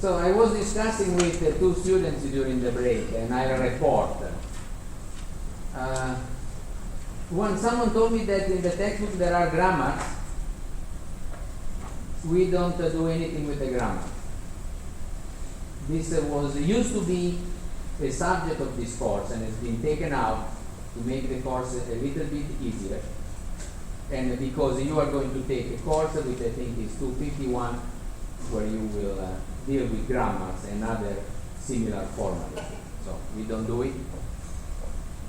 So I was discussing with two students during the break, and I report. When someone told me that in the textbook there are grammars, we don't do anything with the grammar. This was used to be a subject of this course and has been taken out to make the course a little bit easier. And because you are going to take a course which I think is 251, where you will deal with grammars and other similar formulae. So we don't do it.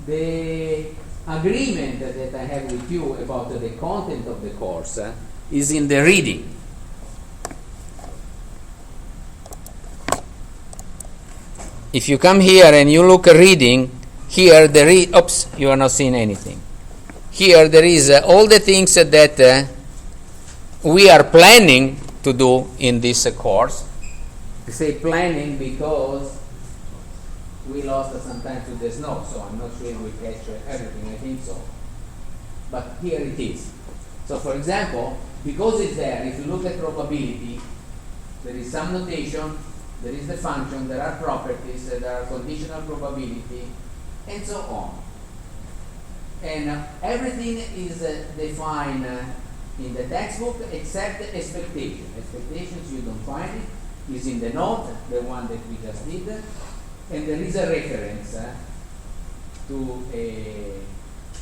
The agreement that I have with you about the content of the course is in the reading. If you come here and you look at reading, here there is, oops, you are not seeing anything. Here there is all the things that we are planning to do in this course. I say planning because we lost some time to the snow, so I'm not sure we catch everything, I think so. But here it is. So for example, because it's there, if you look at probability, there is some notation, there is the function, there are properties, there are conditional probability, and so on. And everything is defined in the textbook except expectation. Expectations you don't find it, is in the note, the one that we just did, and there is a reference to a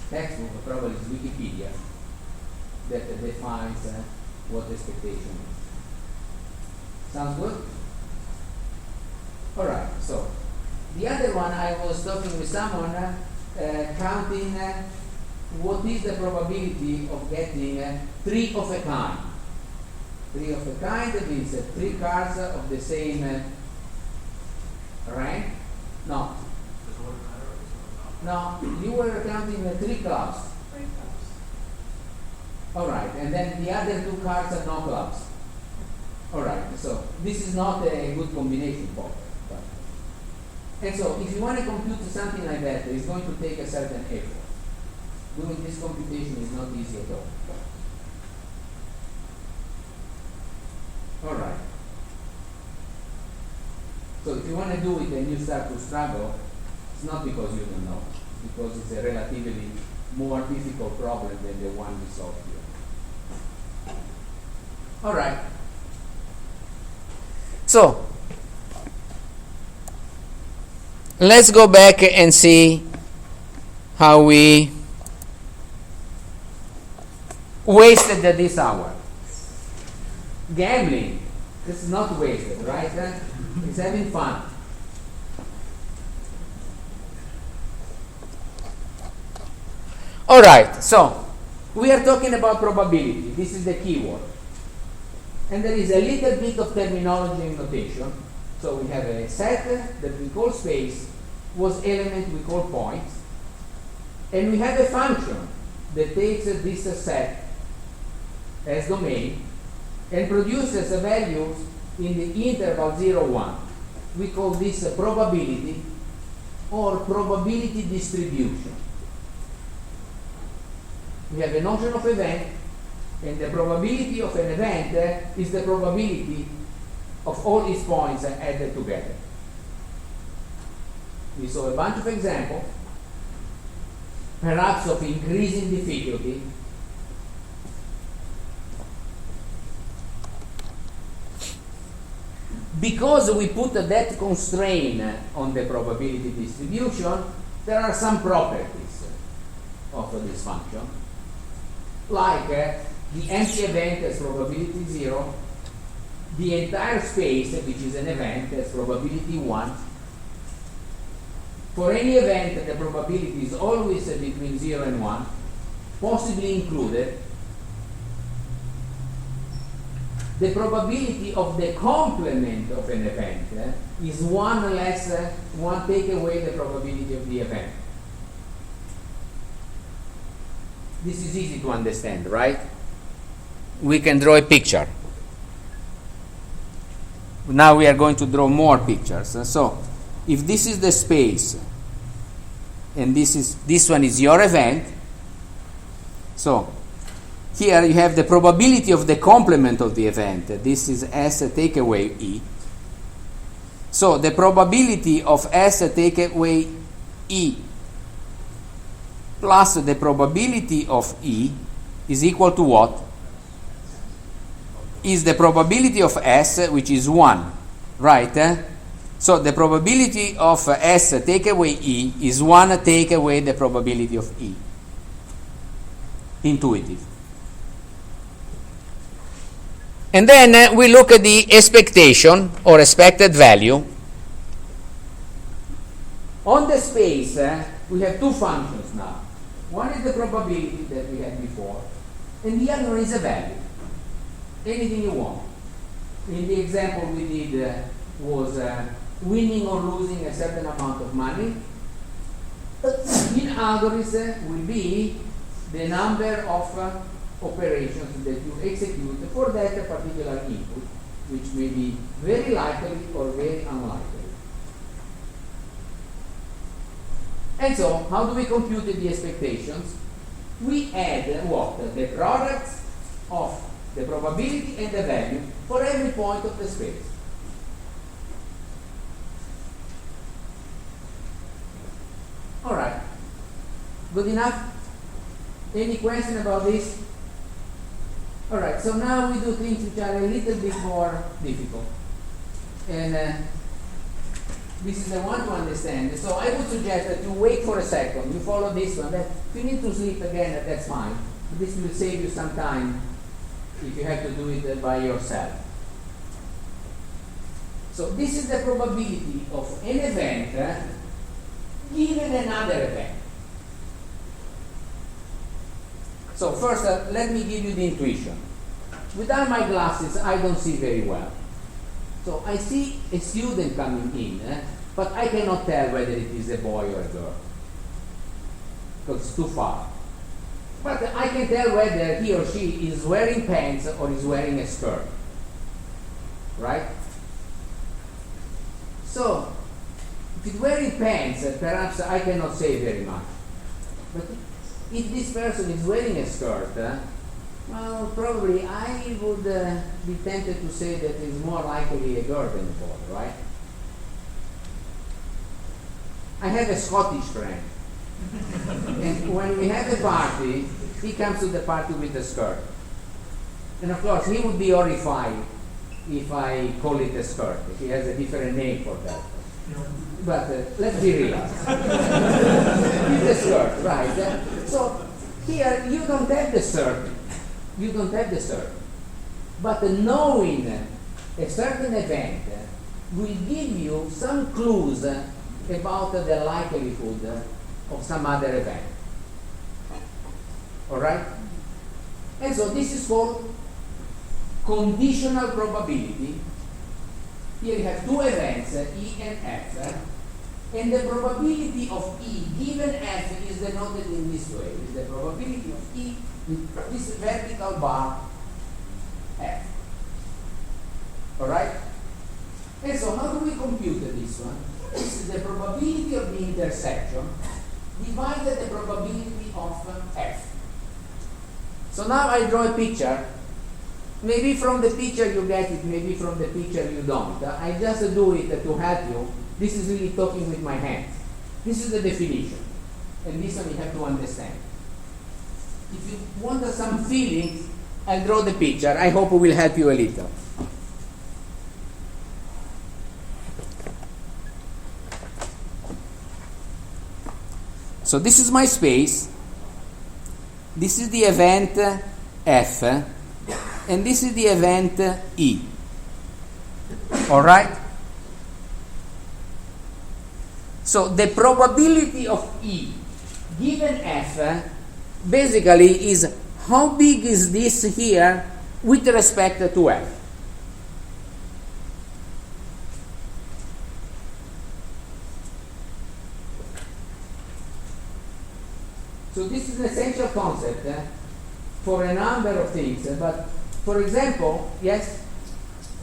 textbook, probably it's Wikipedia, that defines what expectation is. Sounds good? All right, so the other one, I was talking with someone counting what is the probability of getting 3 of a kind. 3 of a kind means 3 cards of the same rank. No. No, you were counting 3 clubs. 3 clubs. All right, and then the other 2 cards are no clubs. All right, so this is not a good combination for it. And so, if you want to compute something like that, it's going to take a certain effort. Doing this computation is not easy at all. All right. So, if you want to do it and you start to struggle, it's not because you don't know. It's because it's a relatively more difficult problem than the one we solved here. All right. So, let's go back and see how we wasted this hour. Gambling, this is not wasted, right? It's having fun. All right, so we are talking about probability. This is the keyword. And there is a little bit of terminology and notation. So we have a set that we call space, was element we call points, and we have a function that takes this set as domain and produces a value in the interval 0, 1. We call this a probability or probability distribution. We have a notion of event, and the probability of an event is the probability of all its points added together. We saw a bunch of examples, perhaps of increasing difficulty. Because we put that constraint on the probability distribution, there are some properties of this function, like the empty event has probability 0, the entire space, which is an event, has probability 1. For any event, the probability is always between 0 and 1, possibly included. The probability of the complement of an event is 1 less, 1 take away the probability of the event. This is easy to understand, right? We can draw a picture. Now we are going to draw more pictures. So, if this is the space, and this one is your event, so here you have the probability of the complement of the event. This is S take away E. So the probability of S take away E plus the probability of E is equal to what? Is the probability of S, which is 1, right? So the probability of S take away E is 1 take away the probability of E. Intuitive. And then we look at the expectation or expected value. On the space, we have two functions now. One is the probability that we had before, and the other one is a value. Anything you want. In the example we did was winning or losing a certain amount of money. In algorithms will be the number of operations that you execute for that particular input, which may be very likely or very unlikely. And so, how do we compute the expectations? We add what? The products of the probability and the value for every point of the space. All right. Good enough? Any question about this? All right, so now we do things which are a little bit more difficult. And this is the one to understand. So I would suggest that you wait for a second. You follow this one. That if you need to sleep again, that's fine. This will save you some time if you have to do it by yourself. So this is the probability of an event given another event. So first, let me give you the intuition. Without my glasses, I don't see very well. So I see a student coming in, but I cannot tell whether it is a boy or a girl, because it's too far. But I can tell whether he or she is wearing pants or is wearing a skirt, right? So, if it's wearing pants, perhaps I cannot say very much. But if this person is wearing a skirt, well, probably I would be tempted to say that it's more likely a girl than a boy, right? I have a Scottish friend. And when we have a party, he comes to the party with a skirt. And of course, he would be horrified if I call it a skirt. He has a different name for that. But let's be real. It's a skirt, right? So here, you don't have the skirt. You don't have the skirt. But knowing a certain event will give you some clues about the likelihood of some other event. All right? And so this is called conditional probability. Here you have two events, E and F, and the probability of E given F is denoted in this way. Is the probability of E with this vertical bar F. All right? And so how do we compute this one? This is the probability of the intersection divided the probability of F. So now I draw a picture. Maybe from the picture you get it, maybe from the picture you don't. I just do it to help you. This is really talking with my hands. This is the definition. And this one you have to understand. If you want some feelings, I'll draw the picture. I hope it will help you a little. So this is my space. This is the event F. And this is the event E. All right? So the probability of E given F basically is how big is this here with respect to F. So this is an essential concept for a number of things. But for example, yes?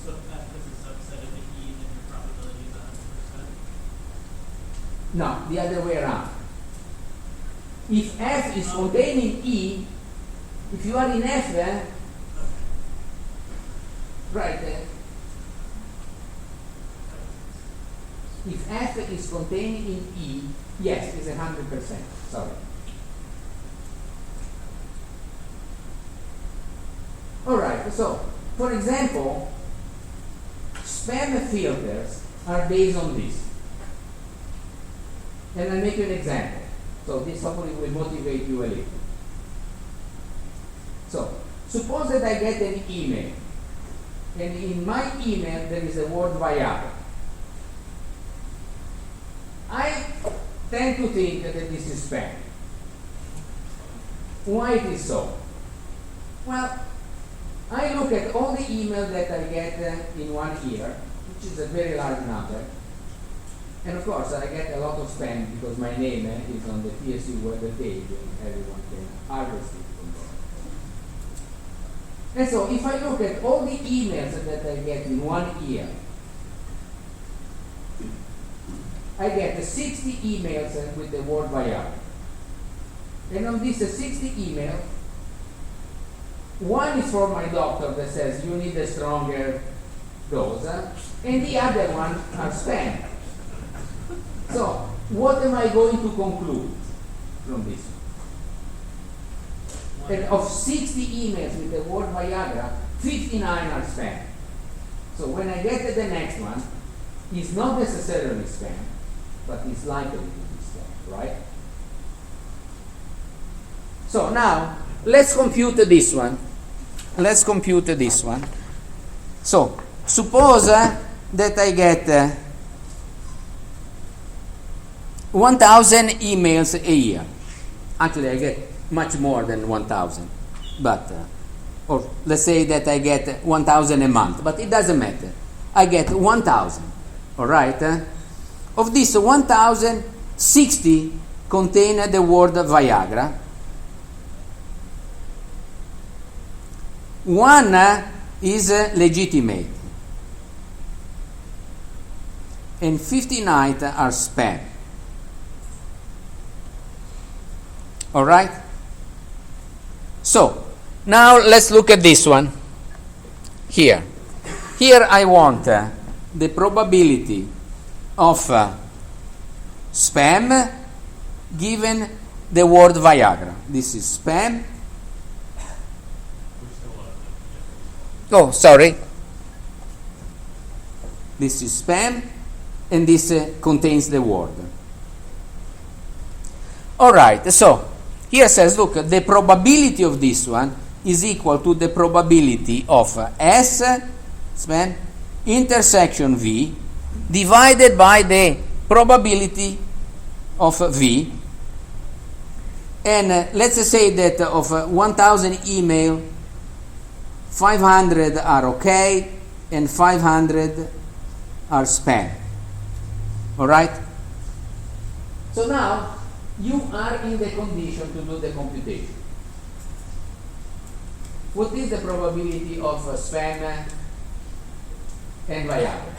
So F is a subset of the E, then your probability is 100%? No, the other way around. If F is containing E, if you are in F, right, if F is contained in E, yes, it's 100%. Sorry. All right, so, for example, spam filters are based on this. And I'll make you an example. So this hopefully will motivate you a little. So, suppose that I get an email, and in my email there is the word Viagra. I tend to think that this is spam. Why it is so? Well, I look at all the emails that I get in 1 year, which is a very large number, and of course I get a lot of spam because my name is on the TSU web page and everyone can harvest it from there. And so if I look at all the emails that I get in 1 year, I get 60 emails with the word Viagra. And on these 60 emails, one is for my doctor that says you need a stronger dose, and the other one are spam. So, what am I going to conclude from this? And of 60 emails with the word Viagra, 59 are spam. So when I get to the next one, it's not necessarily spam, but it's likely to be spam, right? So now, let's compute this one. Let's compute this one. So, suppose that I get 1,000 emails a year. Actually, I get much more than 1,000. But, or let's say that I get 1,000 a month. But it doesn't matter. I get 1,000. All right? Of this 1,000, 60 contain the word Viagra. One is legitimate. And 59 are spam. All right? So, now let's look at this one. Here. Here I want the probability of spam given the word Viagra. This is spam. Oh, sorry. This is spam, and this contains the word. All right, so here says, look, the probability of this one is equal to the probability of S, spam, intersection V, divided by the probability of V. And let's say that of 1,000 email, 500 are okay, and 500 are spam. All right? So now, you are in the condition to do the computation. What is the probability of spam and Viagra?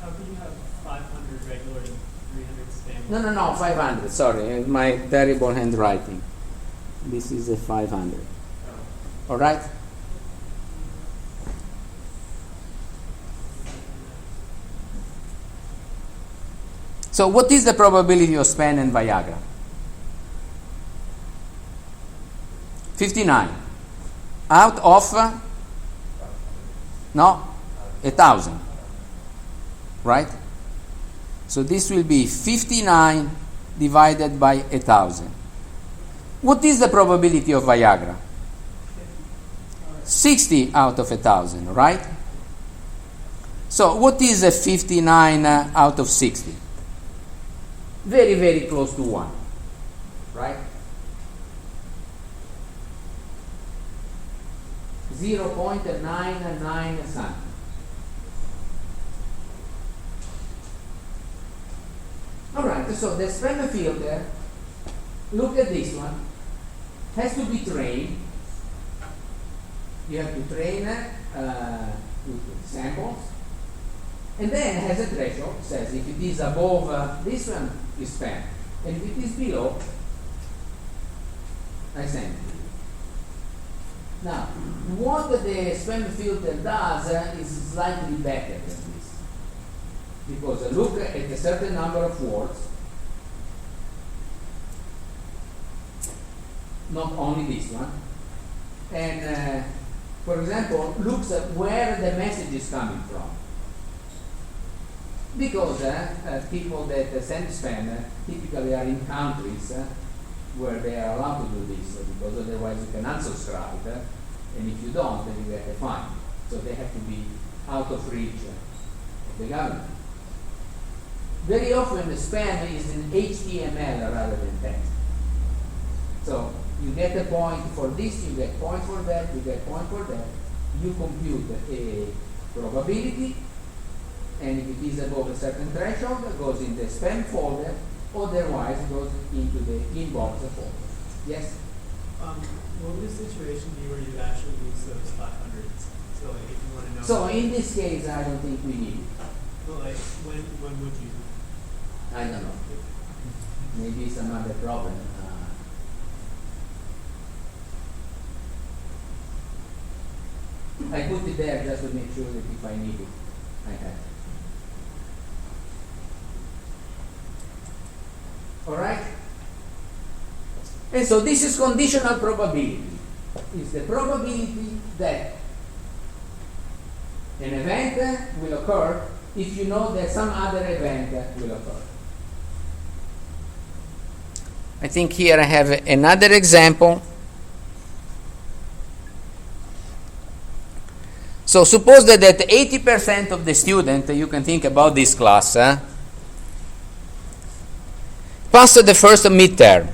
How can you have 500 regular and 300 spam? No, 500. Sorry, my terrible handwriting. This is a 500. All right? So what is the probability of spam and Viagra? 59. Out of, 1,000. Right? So this will be 59 divided by 1,000. What is the probability of Viagra? 60 out of 1,000, right? So what is a 59 out of 60? Very, very close to 1, right? 0.99 something. All right, so the spam filter, look at this one, has to be trained. You have to train with samples, and then has a threshold. Says if it is above this one, is spam, and if it is below, I send it to you. Now, what the spam filter does is slightly better than this. Because look at a certain number of words, not only this one, and for example, looks at where the message is coming from. Because people that send spam typically are in countries where they are allowed to do this, because otherwise you can unsubscribe, and if you don't, then you get a fine. So they have to be out of reach of the government. Very often the spam is in HTML rather than text. So you get a point for this, you get point for that, you get point for that. You compute a probability, and if it is above a certain threshold, it goes in the spam folder, otherwise it goes into the inbox folder. Yes? What would the situation be where you actually use those 500s? So like if you want to know. So in this case, I don't think we need it. Well, like when would you? I don't know. Maybe it's another problem. I put it there just to make sure that if I need it, I have it. Alright? And so this is conditional probability. It's the probability that an event will occur if you know that some other event will occur. I think here I have another example. So suppose that 80% of the students, you can think about this class, passed the first midterm,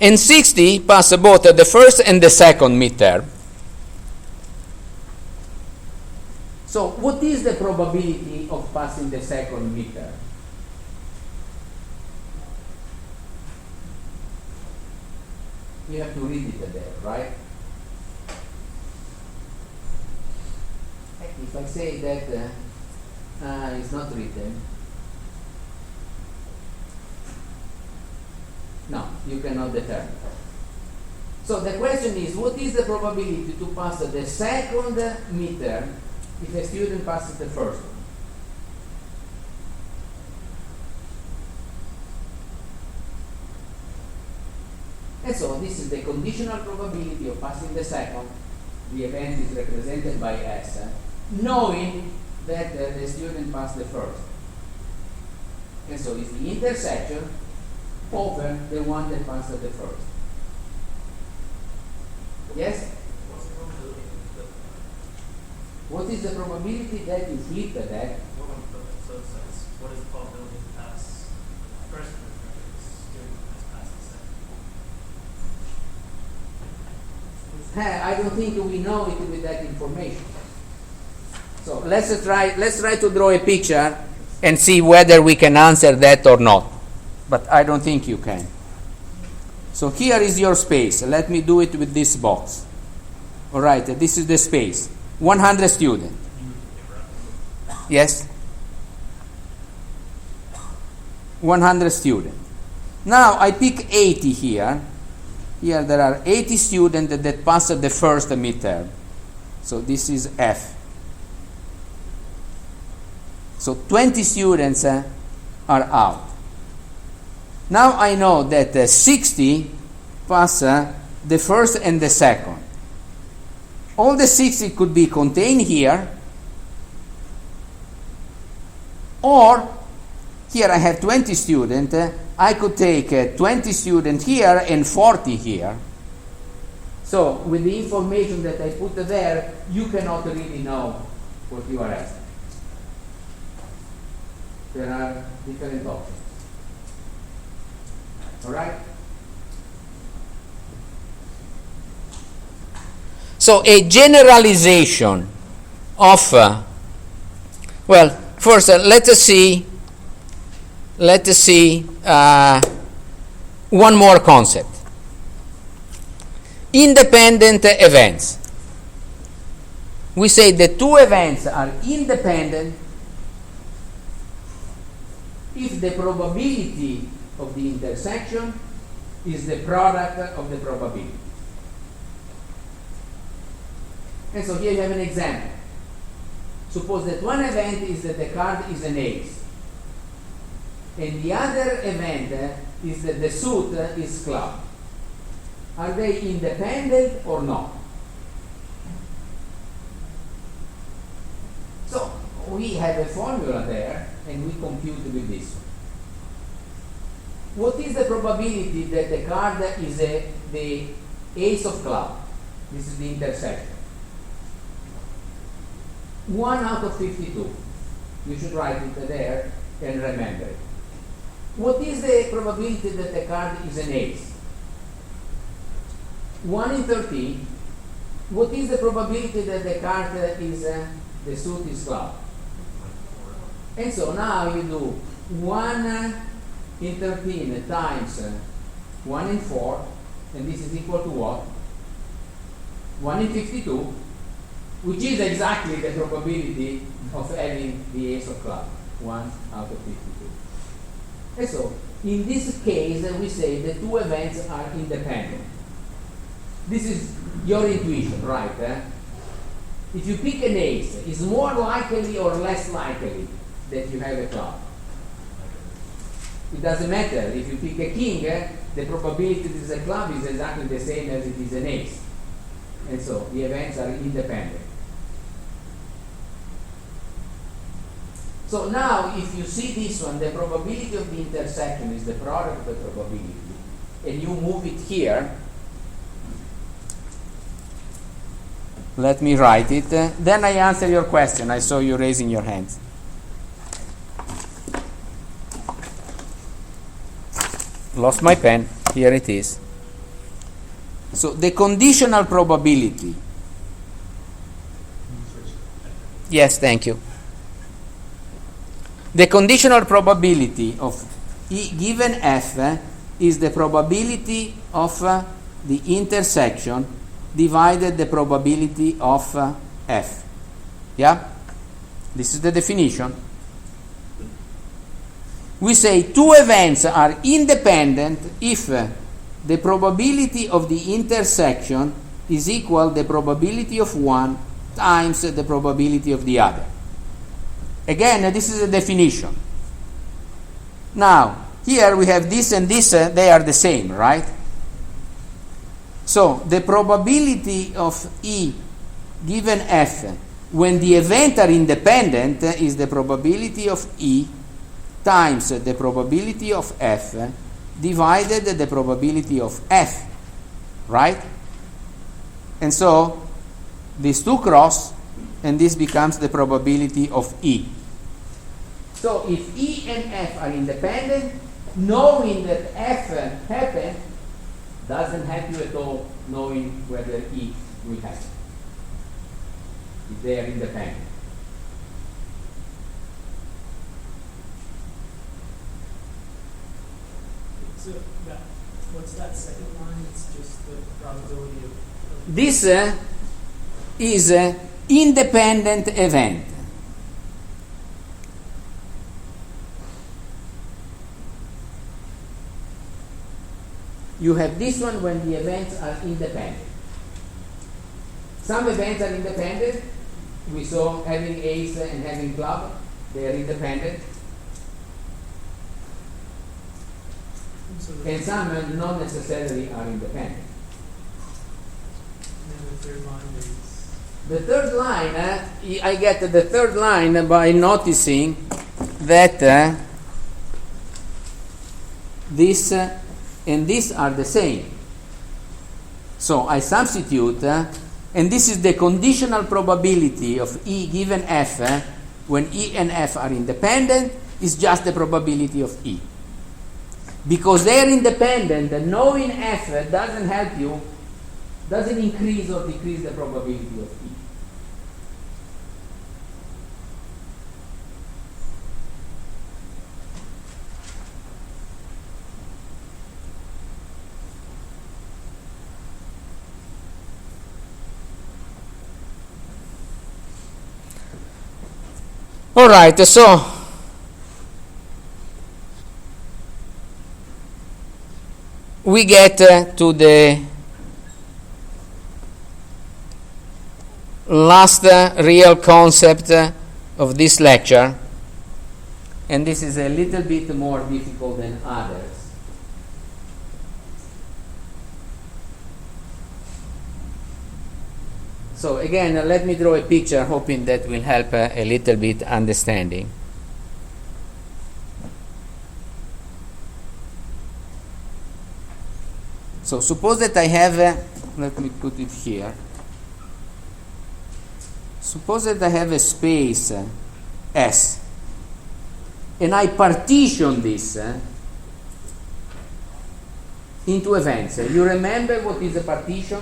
and 60 passed both the first and the second midterm. So what is the probability of passing the second midterm? You have to read it there, right? If I say that it's not written, no, you cannot determine. So the question is, what is the probability to pass the second midterm if a student passes the first one? And so this is the conditional probability of passing the second. The event is represented by S, knowing that the student passed the first. And so it's the intersection over the one that passed the first. Yes? What's the probability of the What is the probability that you flip that? So it says, what is the probability to pass the first midterm if the student has passed the second? I don't think we know it with that information. So let's try to draw a picture and see whether we can answer that or not. But I don't think you can. So here is your space. Let me do it with this box. All right, this is the space. 100 students. Yes? 100 students. Now I pick 80 here. Here there are 80 students that passed the first midterm. So this is F. So 20 students are out. Now I know that 60 pass the first and the second. All the 60 could be contained here, or here I have 20 students. I could take 20 students here and 40 here. So with the information that I put there, you cannot really know what you are asking. There are different options. All right? So a generalization of, well, first let us see one more concept. Independent events. We say the two events are independent if the probability of the intersection is the product of the probability. And so here you have an example. Suppose that one event is that the card is an ace, and the other event is that the suit is club. Are they independent or not? So we have a formula there, and we compute with this one. What is the probability that the card is the ace of club? This is the intersection. 1 out of 52. You should write it there and remember it. What is the probability that the card is an ace? 1 in 13. What is the probability that the card is the suit is club? And so now you do 1 in 13 times 1 in 4, and this is equal to what? 1 in 52, which is exactly the probability of having the ace of club, 1 out of 52. And so, in this case, we say the two events are independent. This is your intuition, right? If you pick an ace, is more likely or less likely that you have a club? It doesn't matter. If you pick a king, the probability that it's a club is exactly the same as it is an ace. And so the events are independent. So now if you see this one, the probability of the intersection is the product of the probability, and you move it here. Let me write it. Then I answer your question. I saw you raising your hands. Lost my pen. Here it is. So the conditional probability. Yes, thank you. The conditional probability of E given F is the probability of the intersection divided the probability of F. Yeah? This is the definition. We say two events are independent if the probability of the intersection is equal to the probability of one times the probability of the other. Again, this is a definition. Now, here we have this and this, they are the same, right? So, the probability of E given F when the events are independent is the probability of E times the probability of F divided the probability of F, right? And so, these two cross, and this becomes the probability of E. So if E and F are independent, knowing that F happened doesn't help you at all knowing whether E will happen, if they are independent. So what's that second line? It's just the probability of This is an independent event. You have this one when the events are independent. Some events are independent. We saw having ace and having club. They are independent. And some not necessarily are independent. And the third line is The third line, I get the third line by noticing that this and this are the same. So I substitute, and this is the conditional probability of E given F when E and F are independent is just the probability of E. Because they are independent, knowing F doesn't help you, doesn't increase or decrease the probability of E. All right, so we get to the last real concept of this lecture, and this is a little bit more difficult than others. So again, let me draw a picture, hoping that will help a little bit understanding. So suppose that I have, let me put it here. Suppose that I have a space S, and I partition this into events. You remember what is a partition?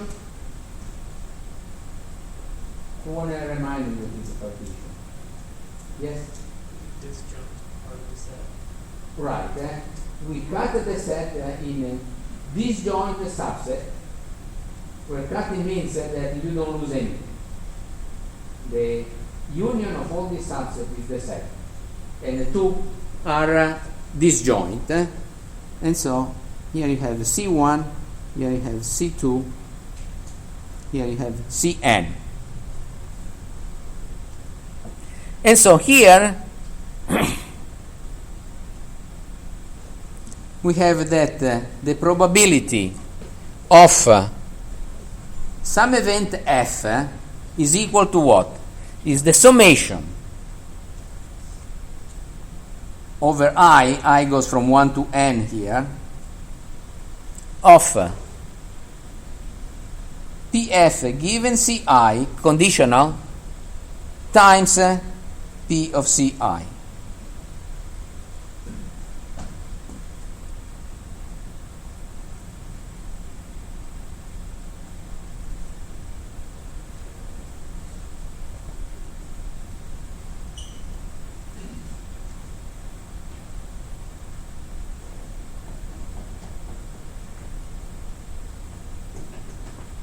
Who want to remind me what is a partition? Yes? Disjunct part of the set. Right. We cut the set in disjoint subset, where cutting means that you don't lose anything. The union of all these subsets is the set, and the two are disjoint. And so here you have C1, here you have C2, here you have Cn. And so here we have that the probability of some event f is equal to what? Is the summation over I goes from 1 to n here, of Pf given Ci conditional times P of Ci.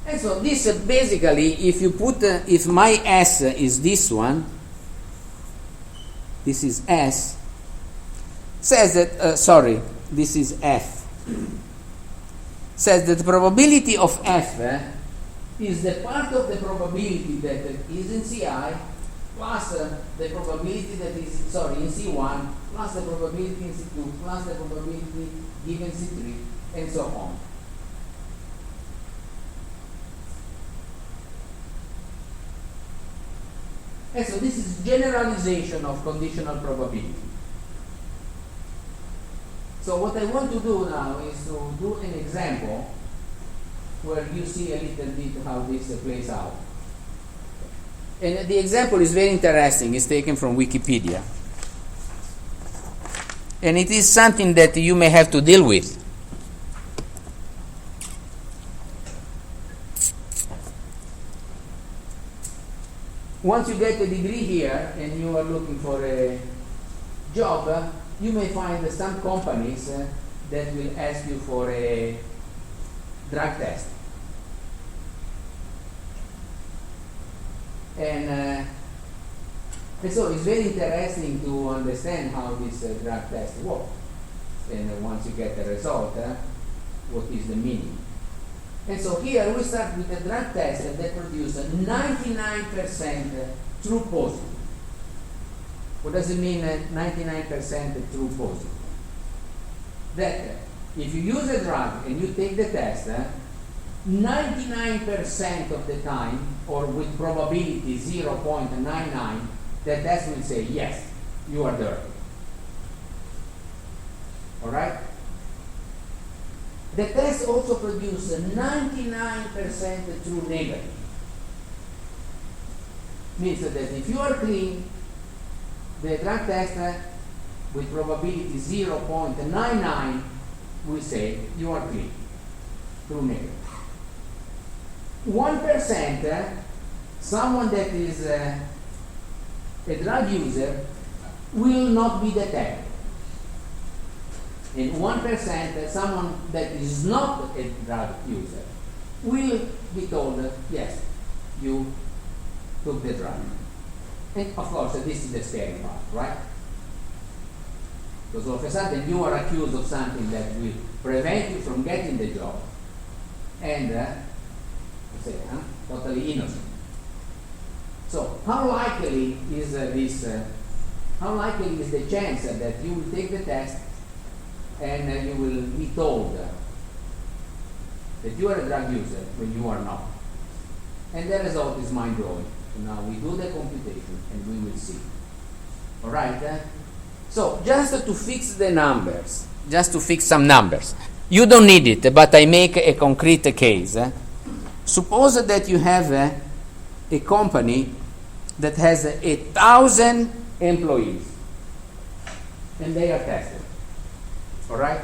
And so this basically, if you put, if my S is this one, this is S, says that, sorry, this is F, says that the probability of F is the part of the probability that is in Ci plus the probability that is, sorry, in C1 plus the probability in C2 plus the probability given C3 and so on. And so this is generalization of conditional probability. So what I want to do now is to do an example where you see a little bit how this plays out. And the example is very interesting. It's taken from Wikipedia. And it is something that you may have to deal with. Once you get a degree here and you are looking for a job, you may find some companies that will ask you for a drug test. And so it's very interesting to understand how this drug test works. And once you get the result, what is the meaning? And so here we start with a drug test that produces 99% true positive. What does it mean, 99% true positive? That if you use a drug and you take the test, 99% of the time, or with probability 0.99, the test will say, yes, you are dirty. All right? The test also produces 99% true negative. Means that if you are clean, the drug test with probability 0.99 will say you are clean, true negative. 1%, someone that is a drug user will not be detected. And 1%, someone that is not a drug user will be told, yes, you took the drug. And of course, this is the scary part, right? Because all of a sudden you are accused of something that will prevent you from getting the job, and totally innocent. So how likely is how likely is the chance that you will take the test and you will be told that you are a drug user when you are not? And the result is mind-blowing. Now we do the computation and we will see. All right? So just to fix the numbers, just to fix some numbers. You don't need it, but I make a concrete case. Suppose that you have a company that has 1,000 employees and they are tested. All right?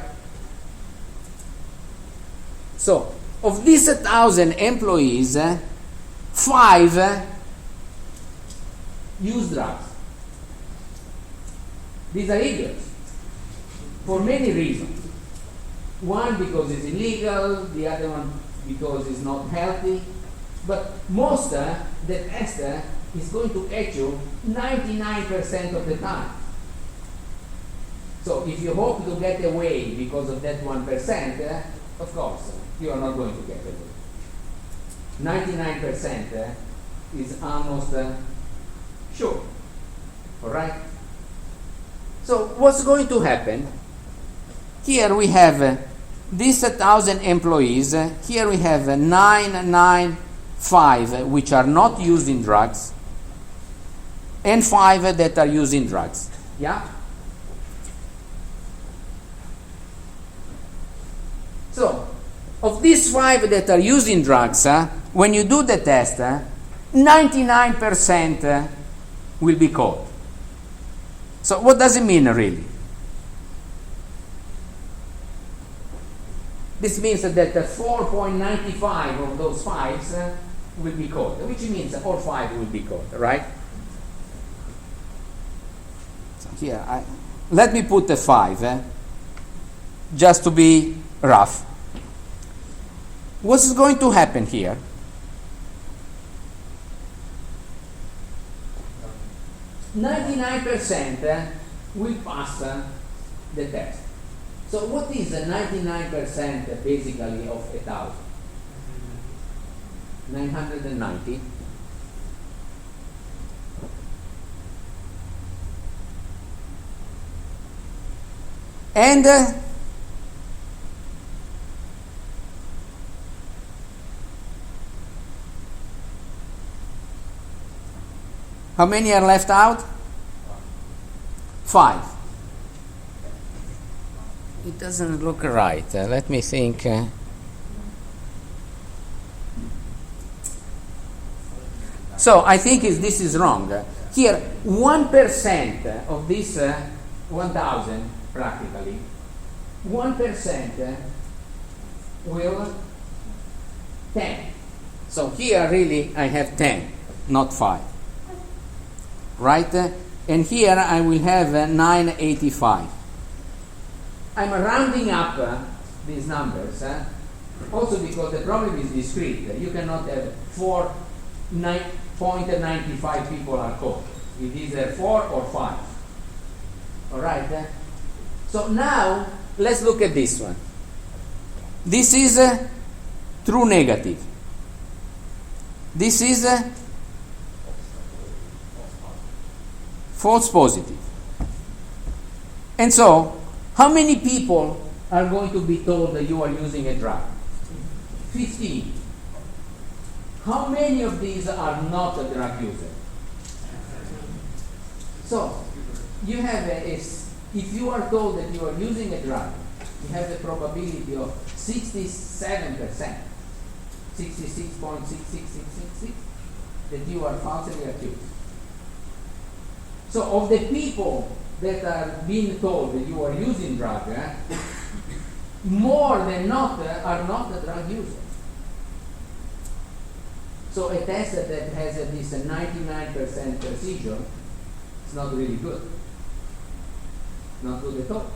So, of these 1,000 employees, 5 use drugs. These are idiots for many reasons. One because it's illegal, the other one because it's not healthy. But most the tester is going to catch you 99% of the time. So if you hope to get away because of that 1%, of course, you are not going to get away. 99% is almost sure. All right? So what's going to happen? Here we have these 1,000 employees. Here we have 995 which are not using drugs and 5 that are using drugs. Yeah? So, of these 5 that are using drugs, when you do the test, 99% will be caught. So what does it mean really? This means that 4.95 of those 5s will be caught, which means all 5 will be caught, right? So here, let me put the 5, just to be rough. What's going to happen here? %, will pass the test. So what is 99% basically of 1,000? 990. And how many are left out? 5. It doesn't look right. Let me think. So I think this is wrong. Here, 1% of this 1,000, practically, 1% will 10. So here, really, I have 10, not 5. Right? And here I will have 985. I'm rounding up these numbers, also because the problem is discrete. You cannot have 4.95 people are caught. It is 4 or 5. All right? So now, let's look at this one. This is true negative. This is false positive. And so, how many people are going to be told that you are using a drug? 15. How many of these are not a drug user? So, you have if you are told that you are using a drug, you have the probability of 67%, 66.66666, that you are falsely accused. So, of the people that are being told that you are using drug, more than not are not the drug users. So a test that has this 99% precision is not really good. Not good at all.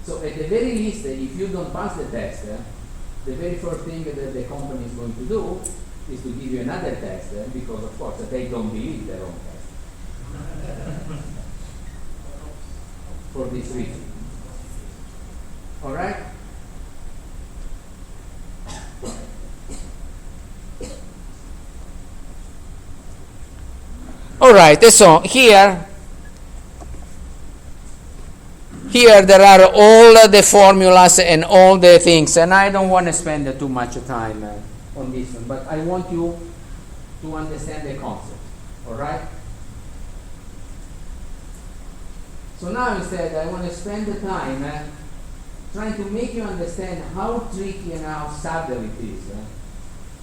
So at the very least, if you don't pass the test, the very first thing that the company is going to do is to give you another test, because of course they don't believe their own test. For this reason. All right? All right, so here there are all the formulas and all the things, and I don't want to spend too much time on this one, but I want you to understand the concept, all right? So now instead I want to spend the time trying to make you understand how tricky and how subtle it is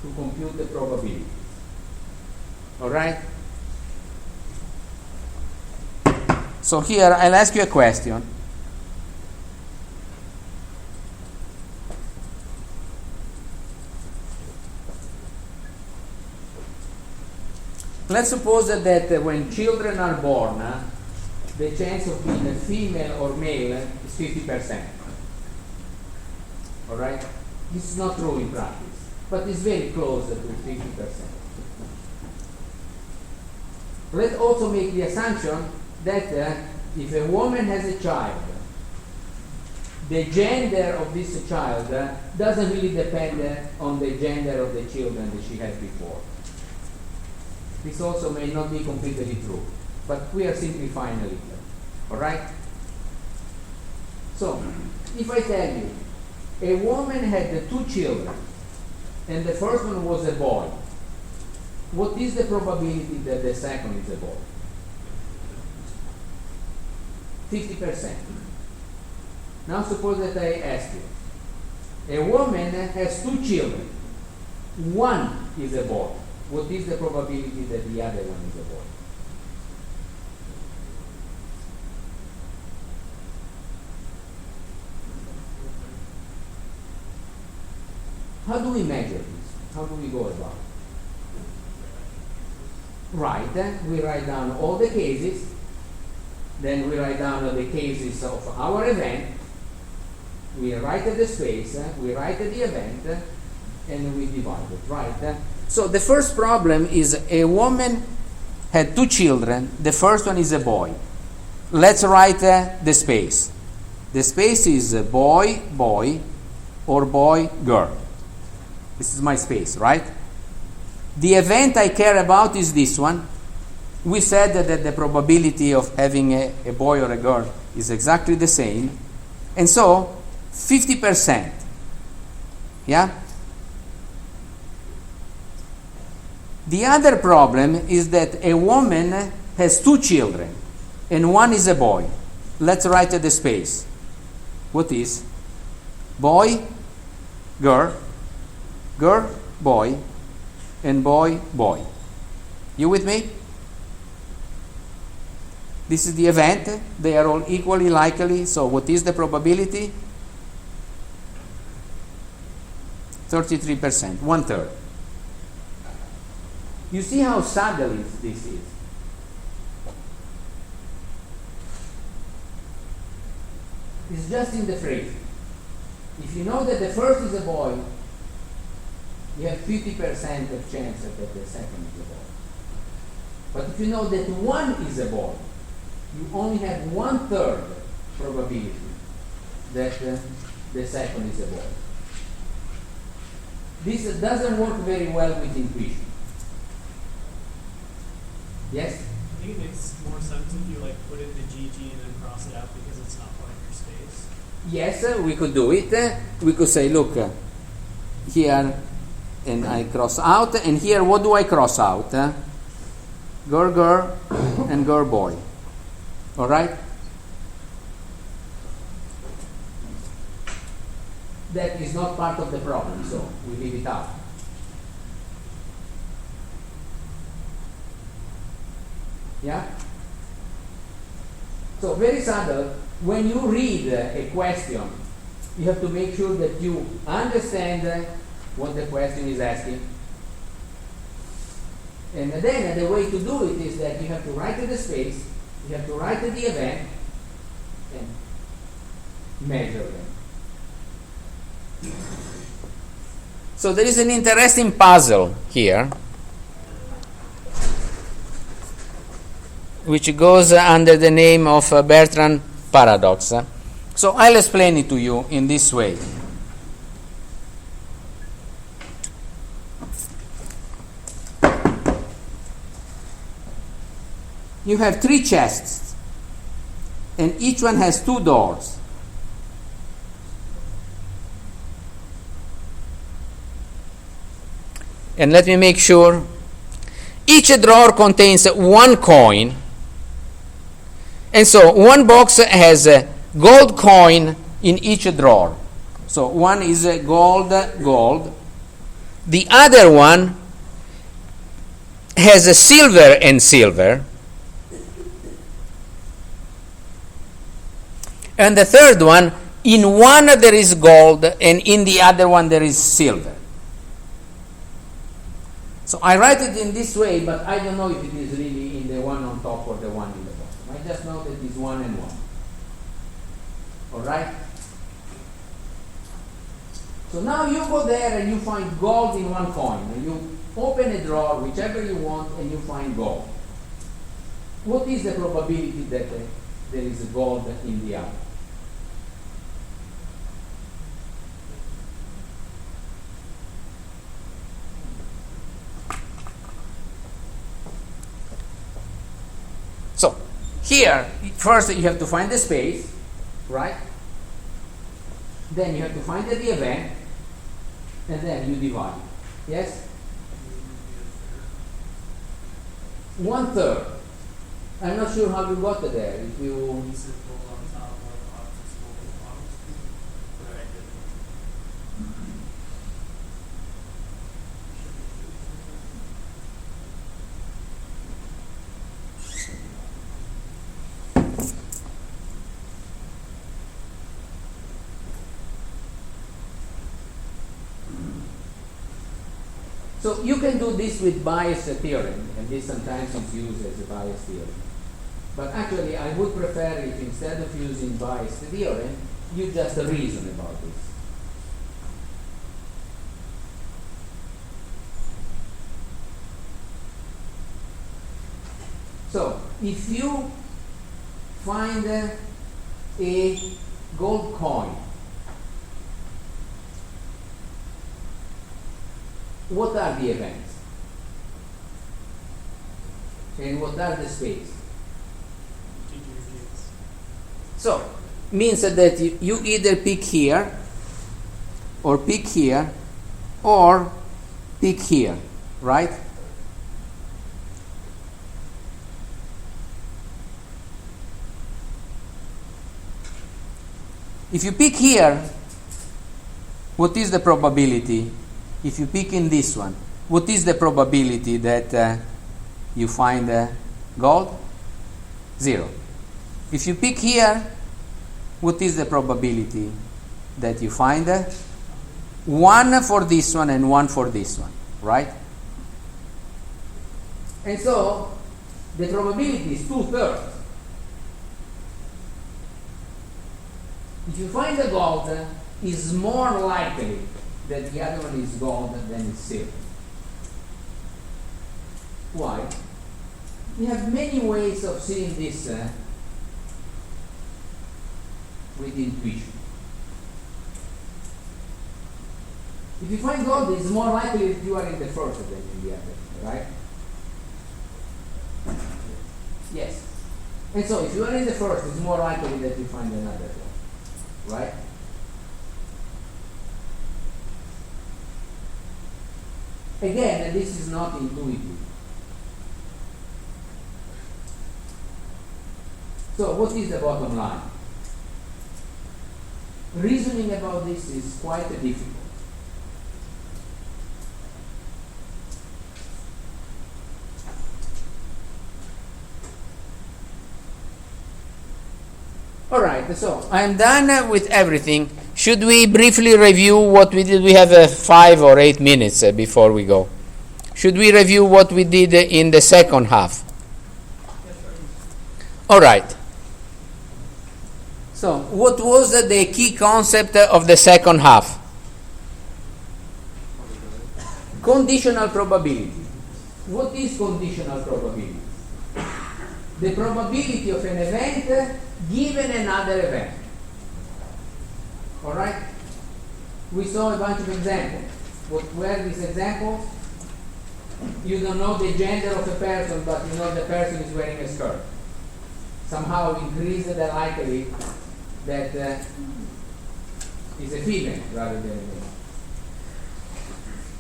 to compute the probabilities, all right? So here I'll ask you a question. Let's suppose that when children are born, the chance of being a female or male is 50%. All right? This is not true in practice, but it's very close to 50%. Let's also make the assumption that if a woman has a child, the gender of this child doesn't really depend on the gender of the children that she had before. This also may not be completely true, but we are simplifying a little. All right? So, if I tell you a woman had 2 children and the first one was a boy, what is the probability that the second is a boy? 50%. Now suppose that I ask you, a woman has 2 children, one is a boy. What is the probability that the other one is a boy? How do we measure this? How do we go about it? Right, we write down all the cases, then we write down the cases of our event, we write the space, we write the event, and we divide it, right? So the first problem is a woman had 2 children, the first one is a boy. Let's write the space. The space is boy, boy, or boy, girl. This is my space, right? The event I care about is this one. We said that the probability of having a boy or a girl is exactly the same. And so, 50%. Yeah? The other problem is that a woman has 2 children, and one is a boy. Let's write the space. What is? Boy, girl, girl, boy, and boy, boy. You with me? This is the event. They are all equally likely. So what is the probability? 33%, 1/3. You see how subtle this is? It's just in the phrase. If you know that the first is a boy, you have 50% of chance that the second is a boy. But if you know that one is a boy, you only have 1/3 probability that the second is a boy. This doesn't work very well with intuition. Yes? I think it makes more sense if you like put in the GG and then cross it out because it's not part of your space. Yes, we could do it. We could say, look, here, and I cross out, and here, what do I cross out? Girl, girl, and girl, boy. All right? That is not part of the problem, so we leave it out. Yeah? So very subtle. When you read a question, you have to make sure that you understand what the question is asking. And then the way to do it is that you have to write the space, you have to write the event, and measure them. So there is an interesting puzzle here, which goes under the name of Bertrand paradox. So I'll explain it to you in this way. you have 3 chests, and each one has 2 doors. And let me make sure. Each drawer contains 1 coin, and so one box has a gold coin in each drawer. So one is a gold. The other one has a silver and silver. And the third one, in one there is gold, and in the other one there is silver. So I write it in this way, but I don't know if it is really in the one on top or the one in the bottom. I just know that it's 1 and 1. All right? So now you go there and you find gold in 1 coin. And you open a drawer, whichever you want, and you find gold. What is the probability that there is gold in the other? So here, first you have to find the space, right? Then you have to find the event, and then you divide. Yes? 1/3. I'm not sure how you got there. If you So you can do this with bias theorem, and this sometimes is used as a bias theorem. But actually, I would prefer if instead of using bias theorem, you just reason about this. So if you find a gold coin, what are the events? And what are the space? So, means that you either pick here, or pick here, or pick here, right? If you pick here, what is the probability? If you pick in this one, what is the probability that you find gold? 0. If you pick here, what is the probability that you find 1 for this one and 1 for this one, right? And so the probability is 2/3. If you find the gold, is more likely that the other one is gold than it's silver. Why? We have many ways of seeing this with intuition. If you find gold, it's more likely that you are in the first than in the other, right? Yes. And so if you are in the first, it's more likely that you find another one, right? Again, this is not intuitive. So what is the bottom line? Reasoning about this is quite difficult. All right, so I'm done with everything. Should we briefly review what we did? We have 5 or 8 minutes before we go. Should we review what we did in the second half? All right. So what was the key concept of the second half? Conditional probability. What is conditional probability? The probability of an event given another event. All right? We saw a bunch of examples. What were these examples? You don't know the gender of the person, but you know the person is wearing a skirt. Somehow increase the likelihood that is a female rather than a male.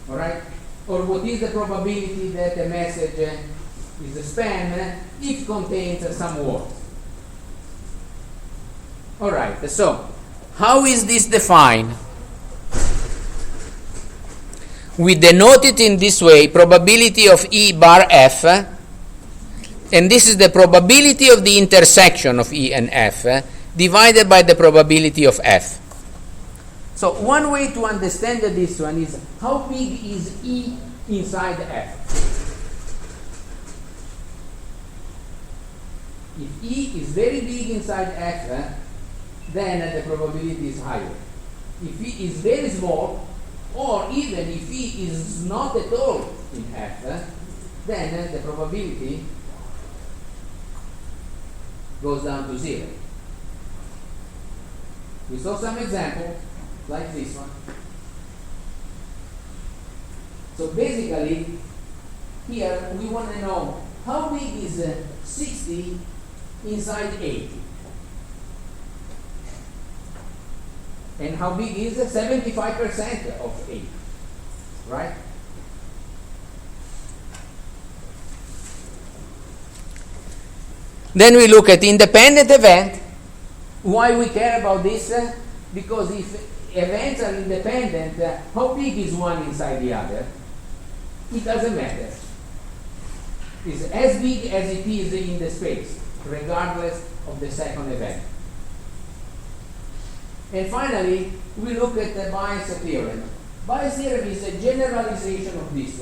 All right? Or what is the probability that a message is a spam if contains some words? All right, so how is this defined? We denote it in this way, probability of E bar F, and this is the probability of the intersection of E and F divided by the probability of F. So one way to understand this one is how big is E inside F? If E is very big inside F, then the probability is higher. If E is very small, or even if E is not at all in F, then the probability goes down to 0. We saw some examples like this one. So basically, here we want to know how big is 60 inside 80. And how big is 75% of 8, right? Then we look at independent event. Why we care about this? Because if events are independent, how big is one inside the other? It doesn't matter. It's as big as it is in the space, regardless of the second event. And finally, we look at the bias theorem. Bias theorem is a generalization of this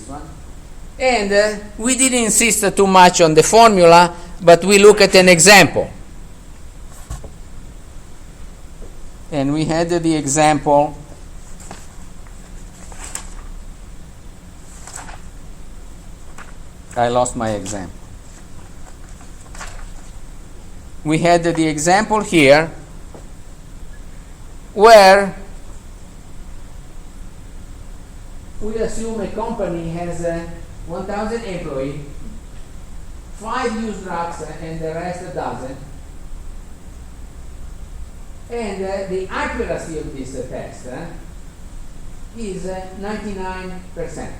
one. And we didn't insist too much on the formula, but we look at an example. And we had the example. I lost my example. We had the example here where we assume a company has 1,000 employees, 5 use drugs and the rest doesn't. And the accuracy of this test is 99%.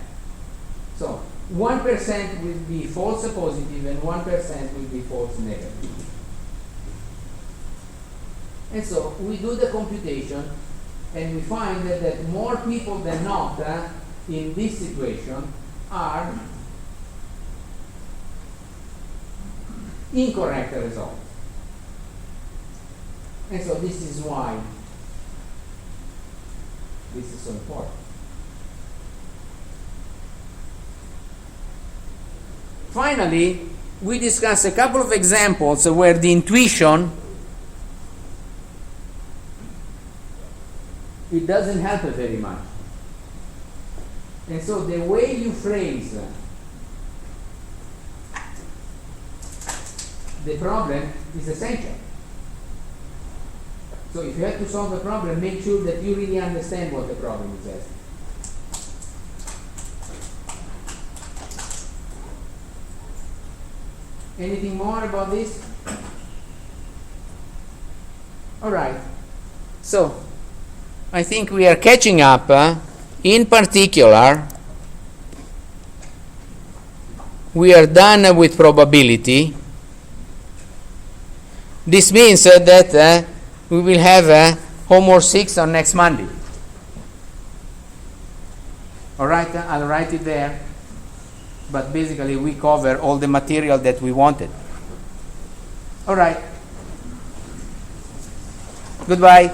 So 1% will be false positive and 1% will be false negative. And so we do the computation and we find that more people than not in this situation are incorrect results. And so this is why this is so important. Finally, we discuss a couple of examples where the intuition it doesn't help very much. And so the way you phrase the problem is essential. So if you have to solve a problem, make sure that you really understand what the problem is asking. Anything more about this? All right. So I think we are catching up. In particular, we are done with probability. This means that we will have homework 6 on next Monday. All right, I'll write it there. But basically, we cover all the material that we wanted. All right. Goodbye.